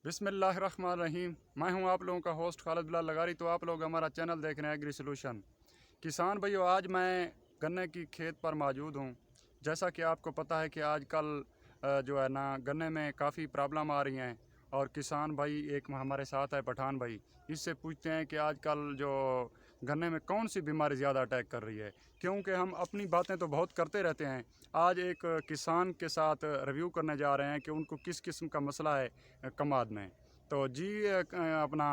बिस्मिल्लाहिर्रहमानिर्रहीम। मैं हूं आप लोगों का होस्ट खालिद बिलाल लगारी। तो आप लोग हमारा चैनल देख रहे हैं एग्री सोल्यूशन। किसान भाइयों, आज मैं गन्ने की खेत पर मौजूद हूं। जैसा कि आपको पता है कि आजकल जो है ना गन्ने में काफ़ी प्रॉब्लम आ रही हैं, और किसान भाई एक हमारे साथ है पठान भाई। इससे पूछते हैं कि आजकल जो गन्ने में कौन सी बीमारी ज़्यादा अटैक कर रही है, क्योंकि हम अपनी बातें तो बहुत करते रहते हैं। आज एक किसान के साथ रिव्यू करने जा रहे हैं कि उनको किस किस्म का मसला है कमाद में। तो जी अपना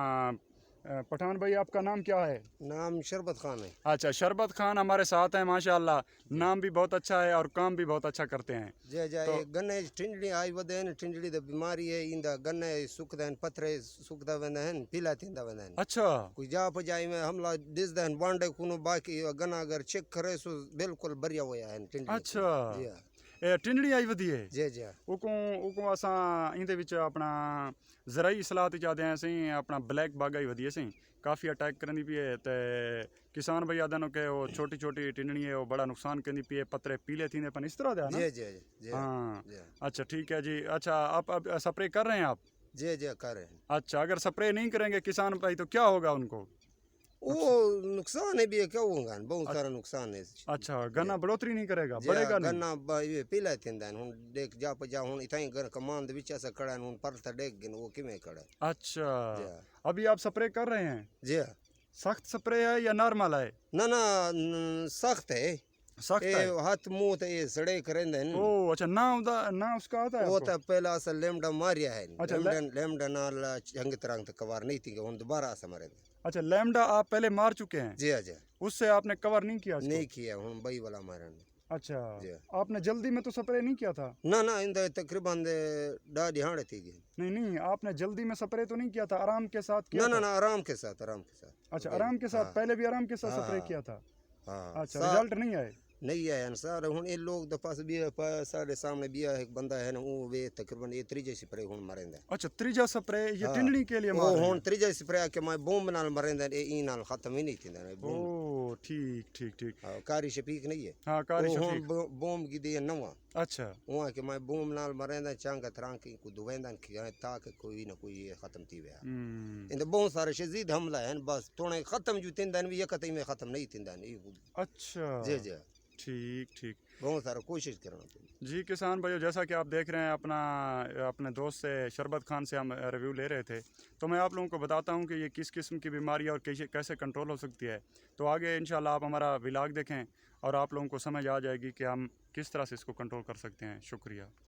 पठान भाई, आपका नाम क्या है? नाम शरबत खान है। अच्छा, शरबत खान हमारे साथ हैं माशाल्लाह। जी नाम भी बहुत अच्छा है और काम भी बहुत अच्छा करते हैं। जय जय तो ये गन्ने टिंडड़ी आई वदे टिंडड़ी द बीमारी है इंदा गन्ने सुखदा पत्थरे सुखदा वेंदा हैं पीला थींदा वेंदा हैं। अच्छा कोई जा पजाई में हमला दिसदा हैं बांडे कुनो बाकी गन्ना अगर चेक करे सो बिल्कुल बढ़िया होया है टिंडड़ी को। अच्छा, जी हां ਇਹ ਟਿੰਡੜੀ ਆਈ ਵਧੀਆ ਹੈ। जय जय ਉਹ ਅਸਾਂ ਇਹਦੇ ਵਿੱਚ ਆਪਣਾ ਜ਼ਰਾਈ ਇਸਲਾਹਤ ਚਾਹਦੇ ਹਾਂ ਅਸੀਂ ਆਪਣਾ ਬਲੈਕ ਬਾਗਾ ਹੀ ਵਧੀਆ ਸੀ। ਕਾਫੀ ਅਟੈਕ ਕਰਨੀ ਪਈ ਹੈ ਤੇ ਕਿਸਾਨ ਭਈ ਆਦਨ ਨੂੰ ਕਿ ਉਹ ਛੋਟੀ ਛੋਟੀ ਟਿੰਡੜੀ ਹੈ, ਉਹ ਬੜਾ ਨੁਕਸਾਨ ਕਰਨੀ ਪਈ है, पत्थरे पीले थींदे पन इस तरह दे है ना। जय जय जय हाँ, जय अच्छा ठीक है जी। अच्छा, आप अब स्प्रे कर रहे हैं आप? जय जय कर रहे हैं। अच्छा, अगर स्प्रे नहीं करेंगे किसान भाई तो क्या होगा उनको? वो नुकसान है भी क्या होगा बहुत सारा नुकसान है। अच्छा, गन्ना बढ़ोतरी नहीं करेगा, जे बढ़ेगा नहीं। गन्ना ये पीला थींदा हैं हुन देख जा पजा हुन इथाई घर कमान दे विच ऐसा खड़ा हुन पर था देख गिन वो किमें खड़ा। अच्छा, जी अभी आप स्प्रे कर रहे हैं? जी सख्त स्प्रे है या नॉर्मल है? ना ना सख्त है सख्त ये है। हाथ मुंह ते ये सड़े करेंदे हैं। ओह अच्छा, ना उसका आता है वो आपको? तो पहला असल लेमडा मारिया है अच्छा लेमडा नाल चंग तरह तक कवर नहीं थी हुन दोबारा अस मारे। अच्छा, लैम्डा आप पहले मार चुके हैं, जी जी उससे आपने कवर नहीं किया इसको? नहीं किया हुन बई वाला मारन। अच्छा, जी आपने जल्दी में तो स्प्रे नहीं किया था? ना ना इंदा तकरीबन डा दिहाड़े थी गई। नहीं नहीं, आपने जल्दी में स्प्रे तो नहीं किया था, आराम के साथ किया ना ना था? ना आराम के साथ आराम के साथ। अच्छा, आराम के साथ, हाँ पहले भी आराम के साथ हाँ स्प्रे हाँ किया था। हाँ अच्छा, सा रिजल्ट नहीं आए? नहीं आया सर हुन ये लोग द पास भी साढ़े सामने भी एक बंदा है ना वो वे तकरीबन ये त्रीजे स्प्रे हुन मरेंदा। अच्छा, त्रीजा स्प्रे ये हाँ टिंडनी के लिए वो मार रहे हुन हैं? त्रीजे स्प्रे के मैं बूम नाल मरेंदा ए ई नाल खत्म ही नहीं थींदा बूम। ओह ठीक ठीक ठीक। हाँ, कारी शफीक नहीं है हाँ, कारी वो हुन शफीक। बूम की दिए नवा अच्छा वहाँ के मैं बूम नाल मरेंदा चंग तरह की को दुवेंदा कि ताकि कोई ना कोई ये खत्म थी वया। इन बहुत सारे शदीद हमला है बस थोड़े खत्म जो थींदा ये कतई में खत्म नहीं थींदा अच्छा जी जी ठीक ठीक। बहुत सारा कोशिश करना चाहिए। जी किसान भाइयों, जैसा कि आप देख रहे हैं अपने दोस्त से शरबत खान से हम रिव्यू ले रहे थे, तो मैं आप लोगों को बताता हूं कि ये किस किस्म की बीमारी है और कैसे कैसे कंट्रोल हो सकती है। तो आगे इंशाल्लाह आप हमारा व्लॉग देखें और आप लोगों को समझ आ जाएगी कि हम किस तरह से इसको कंट्रोल कर सकते हैं। शुक्रिया।